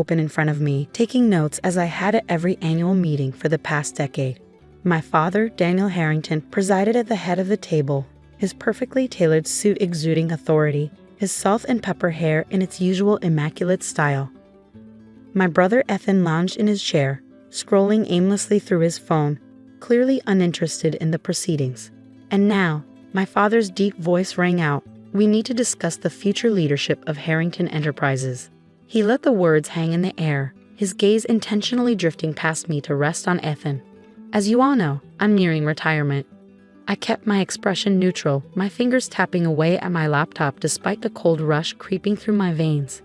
open in front of me, taking notes as I had at every annual meeting for the past decade. My father, Daniel Harrington, presided at the head of the table, his perfectly tailored suit exuding authority, his salt and pepper hair in its usual immaculate style. My brother Ethan lounged in his chair, scrolling aimlessly through his phone, clearly uninterested in the proceedings. And now, my father's deep voice rang out, "We need to discuss the future leadership of Harrington Enterprises." He let the words hang in the air, his gaze intentionally drifting past me to rest on Ethan. As you all know, I'm nearing retirement. I kept my expression neutral, my fingers tapping away at my laptop despite the cold rush creeping through my veins.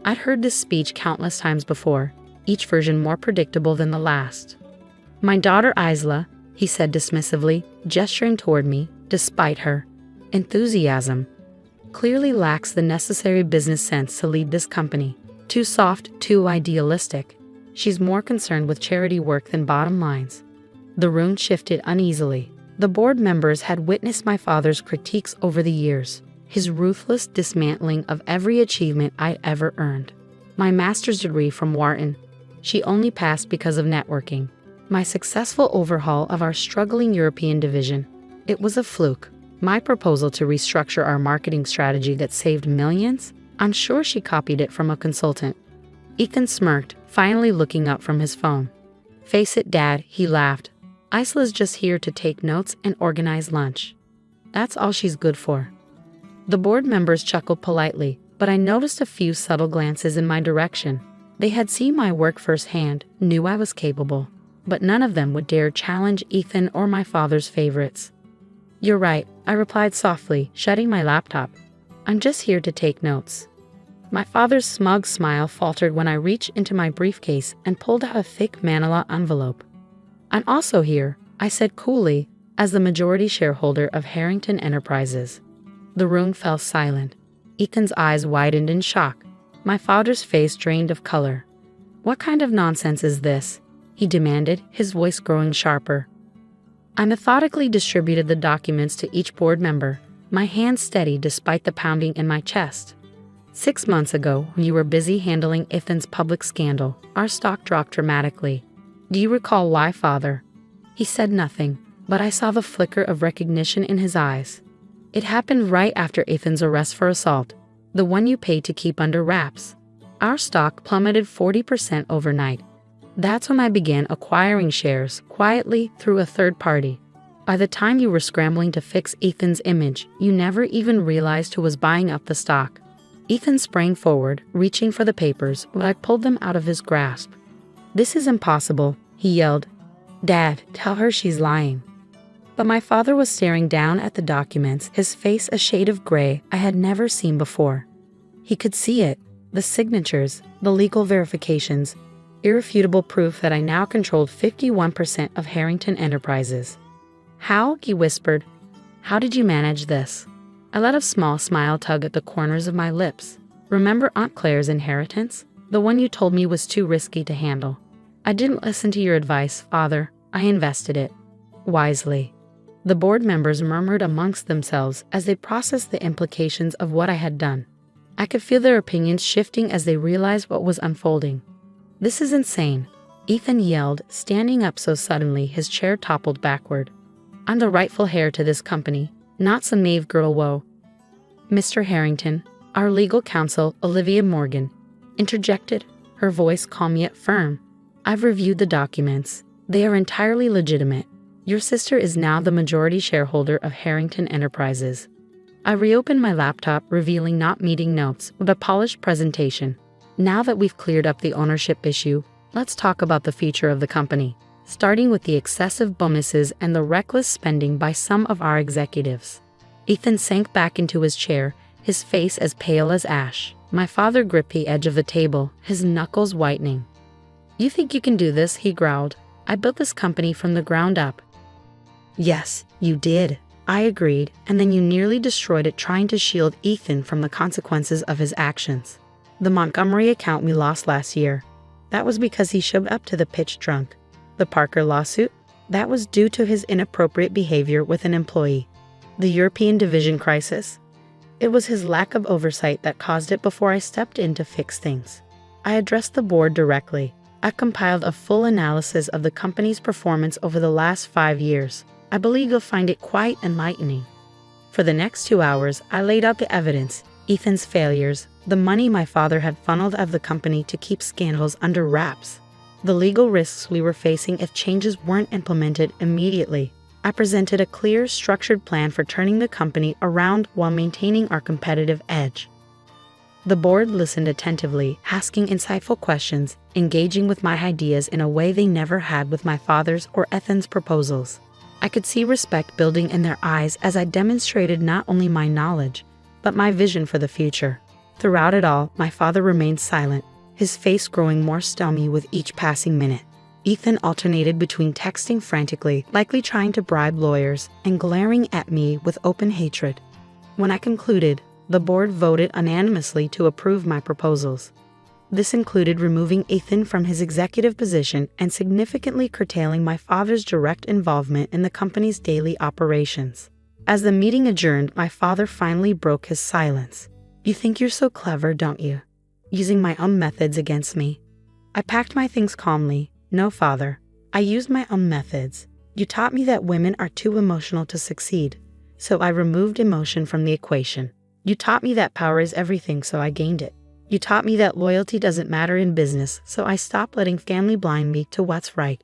I'd heard this speech countless times before, each version more predictable than the last. "My daughter Isla," he said dismissively, gesturing toward me, despite her enthusiasm, "clearly lacks the necessary business sense to lead this company. Too soft, too idealistic. She's more concerned with charity work than bottom lines." The room shifted uneasily. The board members had witnessed my father's critiques over the years, his ruthless dismantling of every achievement I'd ever earned. My master's degree from Wharton. She only passed because of networking. My successful overhaul of our struggling European division. It was a fluke. My proposal to restructure our marketing strategy that saved millions? I'm sure she copied it from a consultant. Ethan smirked, finally looking up from his phone. "Face it, Dad," he laughed. "Isla's just here to take notes and organize lunch. That's all she's good for." The board members chuckled politely, but I noticed a few subtle glances in my direction. They had seen my work firsthand, knew I was capable, but none of them would dare challenge Ethan or my father's favorites. "You're right," I replied softly, shutting my laptop. "I'm just here to take notes." My father's smug smile faltered when I reached into my briefcase and pulled out a thick manila envelope. "I'm also here," I said coolly, "as the majority shareholder of Harrington Enterprises." The room fell silent. Ethan's eyes widened in shock. My father's face drained of color. "What kind of nonsense is this?" he demanded, his voice growing sharper. I methodically distributed the documents to each board member, my hands steady despite the pounding in my chest. "6 months ago, when you were busy handling Ethan's public scandal, our stock dropped dramatically. Do you recall why, Father?" He said nothing, but I saw the flicker of recognition in his eyes. "It happened right after Ethan's arrest for assault, the one you paid to keep under wraps. Our stock plummeted 40% overnight. That's when I began acquiring shares quietly through a third party. By the time you were scrambling to fix Ethan's image, you never even realized who was buying up the stock." Ethan sprang forward, reaching for the papers, but I pulled them out of his grasp. "This is impossible," he yelled. "Dad, tell her she's lying." But my father was staring down at the documents, his face a shade of gray I had never seen before. He could see it, the signatures, the legal verifications, irrefutable proof that I now controlled 51% of Harrington Enterprises. "How?" he whispered. "How did you manage this?" I let a small smile tug at the corners of my lips. "Remember Aunt Claire's inheritance? The one you told me was too risky to handle. I didn't listen to your advice, Father. I invested it. Wisely." The board members murmured amongst themselves as they processed the implications of what I had done. I could feel their opinions shifting as they realized what was unfolding. "This is insane," Ethan yelled, standing up so suddenly his chair toppled backward. "I'm the rightful heir to this company, not some naive girl woe." "Mr. Harrington," our legal counsel, Olivia Morgan, interjected, her voice calm yet firm. "I've reviewed the documents. They are entirely legitimate. Your sister is now the majority shareholder of Harrington Enterprises." I reopened my laptop, revealing not meeting notes, but a polished presentation. "Now that we've cleared up the ownership issue, let's talk about the future of the company, starting with the excessive bonuses and the reckless spending by some of our executives." Ethan sank back into his chair, his face as pale as ash. My father gripped the edge of the table, his knuckles whitening. "You think you can do this?" he growled. "I built this company from the ground up." "Yes, you did," I agreed, "and then you nearly destroyed it trying to shield Ethan from the consequences of his actions. The Montgomery account we lost last year, that was because he showed up to the pitch drunk. The Parker lawsuit, that was due to his inappropriate behavior with an employee. The European division crisis, it was his lack of oversight that caused it before I stepped in to fix things. I addressed the board directly. I compiled a full analysis of the company's performance over the last 5 years. I believe you'll find it quite enlightening. For the next 2 hours, I laid out the evidence, Ethan's failures, the money my father had funneled out of the company to keep scandals under wraps, the legal risks we were facing if changes weren't implemented immediately. I presented a clear, structured plan for turning the company around while maintaining our competitive edge. The board listened attentively, asking insightful questions, engaging with my ideas in a way they never had with my father's or Ethan's proposals. I could see respect building in their eyes as I demonstrated not only my knowledge, but my vision for the future. Throughout it all, my father remained silent, his face growing more stormy with each passing minute. Ethan alternated between texting frantically, likely trying to bribe lawyers, and glaring at me with open hatred. When I concluded, the board voted unanimously to approve my proposals. This included removing Ethan from his executive position and significantly curtailing my father's direct involvement in the company's daily operations. As the meeting adjourned, my father finally broke his silence. "You think you're so clever, don't you? Using my own methods against me." I packed my things calmly. "No, father. I used my own methods. You taught me that women are too emotional to succeed, so I removed emotion from the equation. You taught me that power is everything, so I gained it. You taught me that loyalty doesn't matter in business, so I stopped letting family blind me to what's right."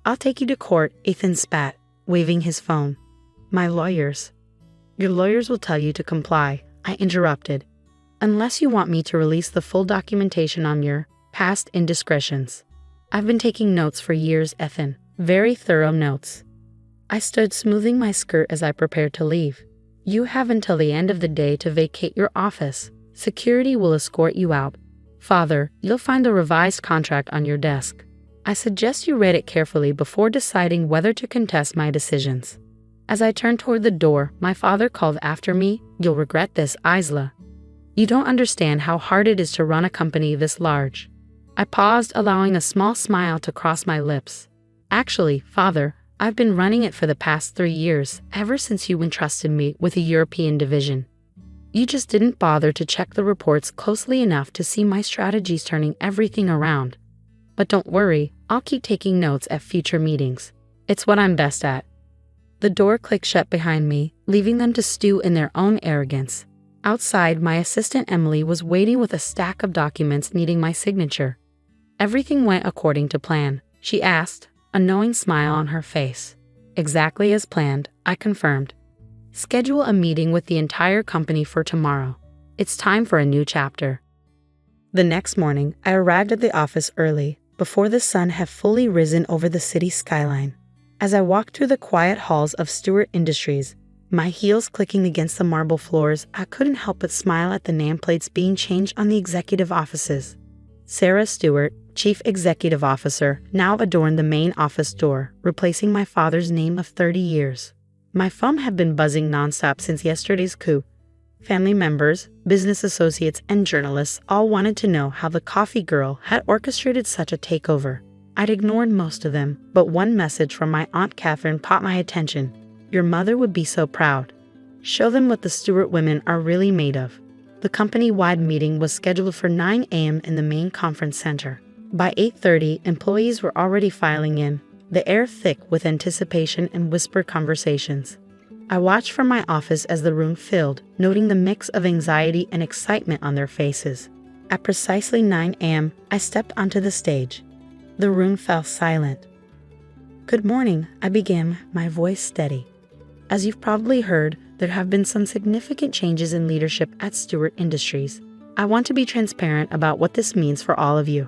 "I'll take you to court," Ethan spat, waving his phone. "My lawyers." "Your lawyers will tell you to comply," I interrupted. "Unless you want me to release the full documentation on your past indiscretions." "I've been taking notes for years, Ethan. Very thorough notes." I stood smoothing my skirt as I prepared to leave. "You have until the end of the day to vacate your office. Security will escort you out. Father, you'll find the revised contract on your desk. I suggest you read it carefully before deciding whether to contest my decisions." As I turned toward the door, my father called after me, "You'll regret this, Isla. You don't understand how hard it is to run a company this large." I paused, allowing a small smile to cross my lips. "Actually, father, I've been running it for the past 3 years, ever since you entrusted me with a European division. You just didn't bother to check the reports closely enough to see my strategies turning everything around. But don't worry, I'll keep taking notes at future meetings. It's what I'm best at." The door clicked shut behind me, leaving them to stew in their own arrogance. Outside, my assistant Emily was waiting with a stack of documents needing my signature. "Everything went according to plan?" she asked, a knowing smile on her face. "Exactly as planned," I confirmed. "Schedule a meeting with the entire company for tomorrow. It's time for a new chapter." The next morning, I arrived at the office early, before the sun had fully risen over the city skyline. As I walked through the quiet halls of Stewart Industries, my heels clicking against the marble floors, I couldn't help but smile at the nameplates being changed on the executive offices. Sarah Stewart, Chief Executive Officer, now adorned the main office door, replacing my father's name of 30 years. My phone had been buzzing nonstop since yesterday's coup. Family members, business associates, and journalists all wanted to know how the coffee girl had orchestrated such a takeover. I'd ignored most of them, but one message from my Aunt Catherine caught my attention. "Your mother would be so proud. Show them what the Stewart women are really made of." The company-wide meeting was scheduled for 9 a.m. in the main conference center. By 8:30, employees were already filing in, the air thick with anticipation and whispered conversations. I watched from my office as the room filled, noting the mix of anxiety and excitement on their faces. At precisely 9 a.m., I stepped onto the stage. The room fell silent. "Good morning," I began, my voice steady. "As you've probably heard, there have been some significant changes in leadership at Stewart Industries. I want to be transparent about what this means for all of you."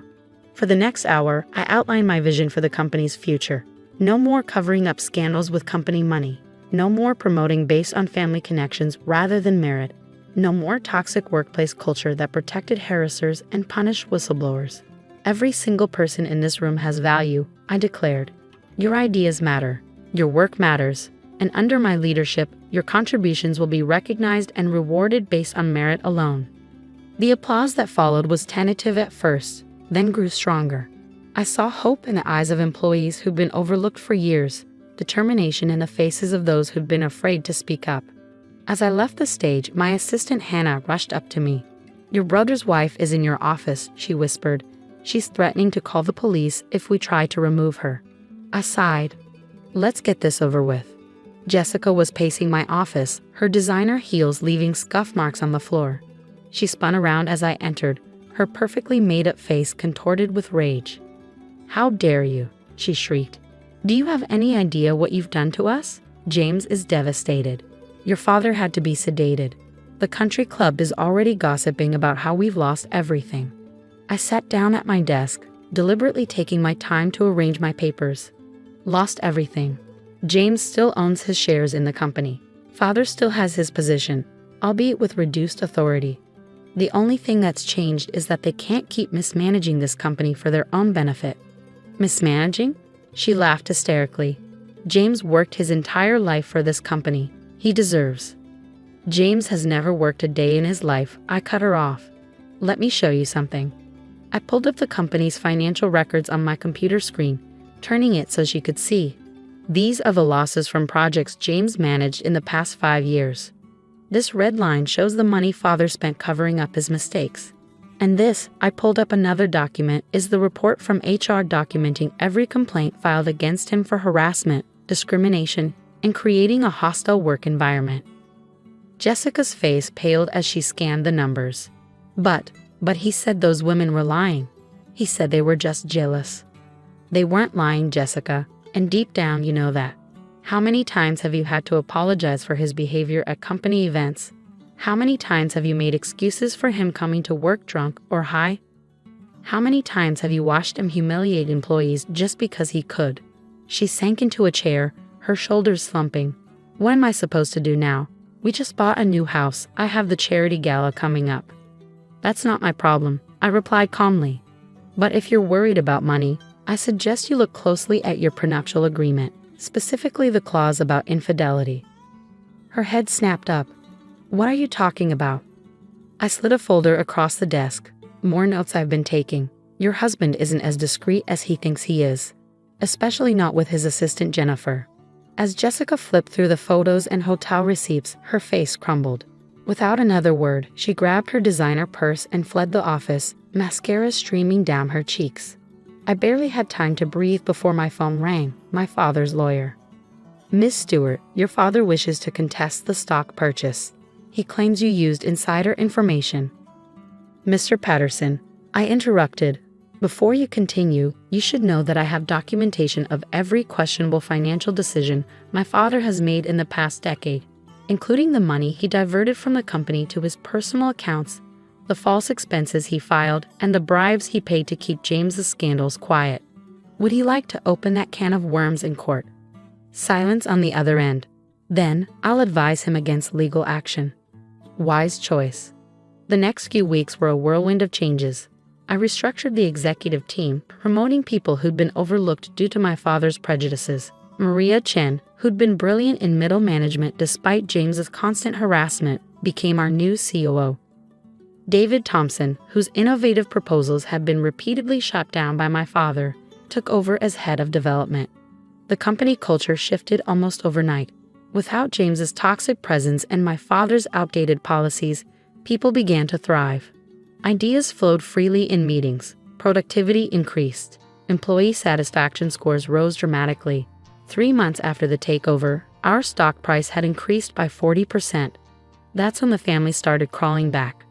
For the next hour, I outlined my vision for the company's future. No more covering up scandals with company money. No more promoting based on family connections rather than merit. No more toxic workplace culture that protected harassers and punished whistleblowers. "Every single person in this room has value," I declared. "Your ideas matter. Your work matters. And under my leadership, your contributions will be recognized and rewarded based on merit alone." The applause that followed was tentative at first, then grew stronger. I saw hope in the eyes of employees who'd been overlooked for years, determination in the faces of those who'd been afraid to speak up. As I left the stage, my assistant Hannah rushed up to me. Your brother's wife is in your office, she whispered. She's threatening to call the police if we try to remove her. I sighed. Let's get this over with. Jessica was pacing my office, her designer heels leaving scuff marks on the floor. She spun around as I entered, her perfectly made-up face contorted with rage. How dare you, she shrieked. Do you have any idea what you've done to us? James is devastated. Your father had to be sedated. The country club is already gossiping about how we've lost everything. I sat down at my desk, deliberately taking my time to arrange my papers. Lost everything. James still owns his shares in the company. Father still has his position, albeit with reduced authority. The only thing that's changed is that they can't keep mismanaging this company for their own benefit. Mismanaging? She laughed hysterically. James worked his entire life for this company. He deserves. James has never worked a day in his life, I cut her off. Let me show you something. I pulled up the company's financial records on my computer screen, turning it so she could see. These are the losses from projects James managed in the past 5 years. This red line shows the money Father spent covering up his mistakes. And this, I pulled up another document, is the report from HR documenting every complaint filed against him for harassment, discrimination, and creating a hostile work environment. Jessica's face paled as she scanned the numbers. But he said those women were lying. He said they were just jealous. They weren't lying, Jessica, and deep down you know that. How many times have you had to apologize for his behavior at company events? How many times have you made excuses for him coming to work drunk or high? How many times have you watched him humiliate employees just because he could? She sank into a chair, her shoulders slumping. What am I supposed to do now? We just bought a new house. I have the charity gala coming up. That's not my problem, I replied calmly. But if you're worried about money, I suggest you look closely at your prenuptial agreement, specifically the clause about infidelity. Her head snapped up. What are you talking about? I slid a folder across the desk. More notes I've been taking. Your husband isn't as discreet as he thinks he is, especially not with his assistant Jennifer. As Jessica flipped through the photos and hotel receipts, her face crumbled. Without another word, she grabbed her designer purse and fled the office, mascara streaming down her cheeks. I barely had time to breathe before my phone rang, my father's lawyer. Ms. Stewart, your father wishes to contest the stock purchase. He claims you used insider information. Mr. Patterson, I interrupted. Before you continue, you should know that I have documentation of every questionable financial decision my father has made in the past decade, including the money he diverted from the company to his personal accounts, the false expenses he filed, and the bribes he paid to keep James's scandals quiet. Would he like to open that can of worms in court? Silence on the other end. Then, I'll advise him against legal action. Wise choice. The next few weeks were a whirlwind of changes. I restructured the executive team, promoting people who'd been overlooked due to my father's prejudices. Maria Chen, who'd been brilliant in middle management despite James's constant harassment, became our new COO. David Thompson, whose innovative proposals had been repeatedly shot down by my father, took over as head of development. The company culture shifted almost overnight. Without James's toxic presence and my father's outdated policies, people began to thrive. Ideas flowed freely in meetings, productivity increased, employee satisfaction scores rose dramatically. 3 months after the takeover, our stock price had increased by 40%. That's when the family started crawling back.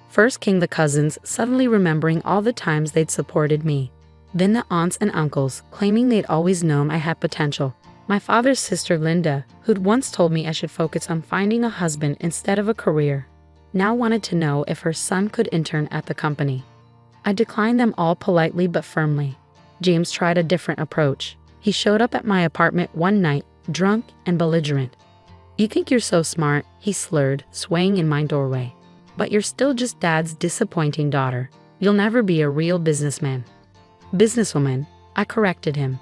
First came the cousins, suddenly remembering all the times they'd supported me. Then the aunts and uncles, claiming they'd always known I had potential. My father's sister Linda, who'd once told me I should focus on finding a husband instead of a career, now wanted to know if her son could intern at the company. I declined them all politely but firmly. James tried a different approach. He showed up at my apartment one night, drunk and belligerent. You think you're so smart, he slurred, swaying in my doorway. But you're still just Dad's disappointing daughter. You'll never be a real businessman. Businesswoman, I corrected him.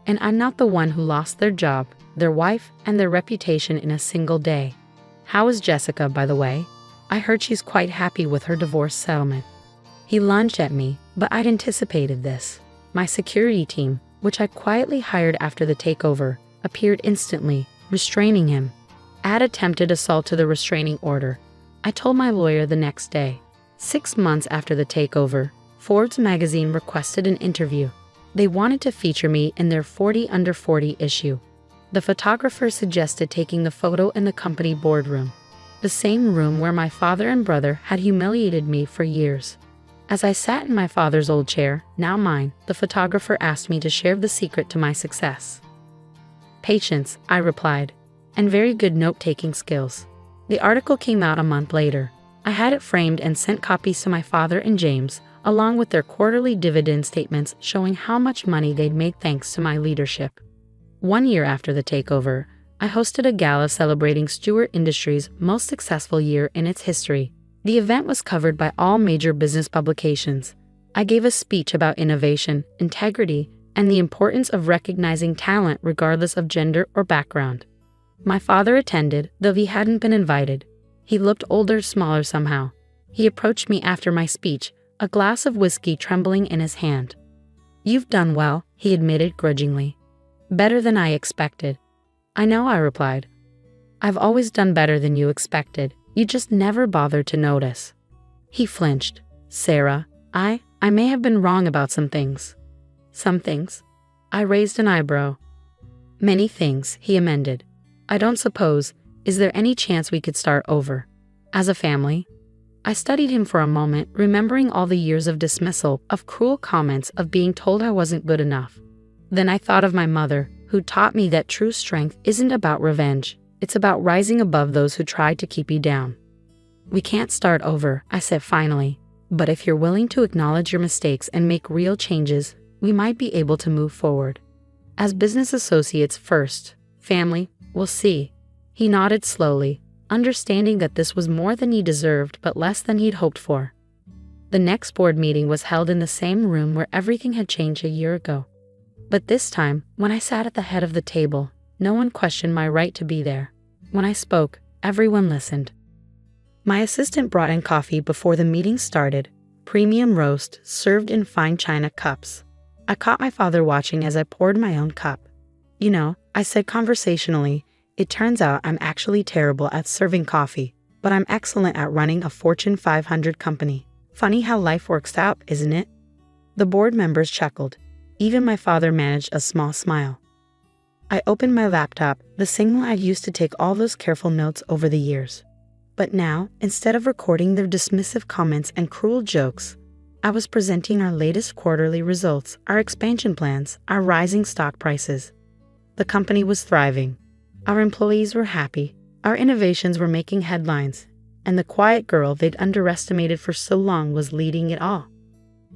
And I'm not the one who lost their job, their wife, and their reputation in a single day. How is Jessica, by the way? I heard she's quite happy with her divorce settlement. He lunged at me, but I'd anticipated this. My security team, which I quietly hired after the takeover, appeared instantly, restraining him. Add attempted assault to the restraining order. I told my lawyer the next day. 6 months after the takeover, Forbes magazine requested an interview. They wanted to feature me in their 40 Under 40 issue. The photographer suggested taking the photo in the company boardroom, the same room where my father and brother had humiliated me for years. As I sat in my father's old chair, now mine, the photographer asked me to share the secret to my success. Patience, I replied, and very good note-taking skills. The article came out a month later. I had it framed and sent copies to my father and James, along with their quarterly dividend statements showing how much money they'd made thanks to my leadership. 1 year after the takeover, I hosted a gala celebrating Stewart Industries' most successful year in its history. The event was covered by all major business publications. I gave a speech about innovation, integrity, and the importance of recognizing talent regardless of gender or background. My father attended, though he hadn't been invited. He looked older, smaller somehow. He approached me after my speech, a glass of whiskey trembling in his hand. "You've done well," he admitted grudgingly. "Better than I expected." "I know," I replied. "I've always done better than you expected. You just never bothered to notice." He flinched. "Sarah, I may have been wrong about some things." "Some things?" I raised an eyebrow. "Many things," he amended. "I don't suppose, is there any chance we could start over? As a family?" I studied him for a moment, remembering all the years of dismissal, of cruel comments, of being told I wasn't good enough. Then I thought of my mother, who taught me that true strength isn't about revenge. It's about rising above those who tried to keep you down. "We can't start over," I said finally. "But if you're willing to acknowledge your mistakes and make real changes, we might be able to move forward. As business associates first, family, we'll see." He nodded slowly, understanding that this was more than he deserved but less than he'd hoped for. The next board meeting was held in the same room where everything had changed a year ago. But this time, when I sat at the head of the table, no one questioned my right to be there. When I spoke, everyone listened. My assistant brought in coffee before the meeting started, premium roast served in fine china cups. I caught my father watching as I poured my own cup. "You know," I said conversationally, "it turns out I'm actually terrible at serving coffee, but I'm excellent at running a Fortune 500 company. Funny how life works out, isn't it?" The board members chuckled. Even my father managed a small smile. I opened my laptop, the same one I'd used to take all those careful notes over the years. But now, instead of recording their dismissive comments and cruel jokes, I was presenting our latest quarterly results, our expansion plans, our rising stock prices. The company was thriving. Our employees were happy. Our innovations were making headlines. And the quiet girl they'd underestimated for so long was leading it all.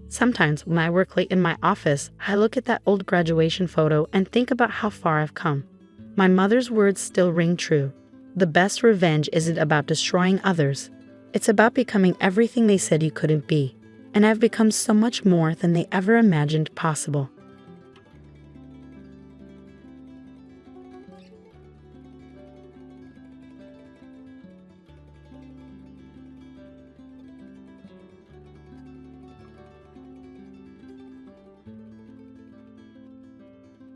Sometimes when I work late in my office, I look at that old graduation photo and think about how far I've come. My mother's words still ring true. The best revenge isn't about destroying others. It's about becoming everything they said you couldn't be. And I've become so much more than they ever imagined possible.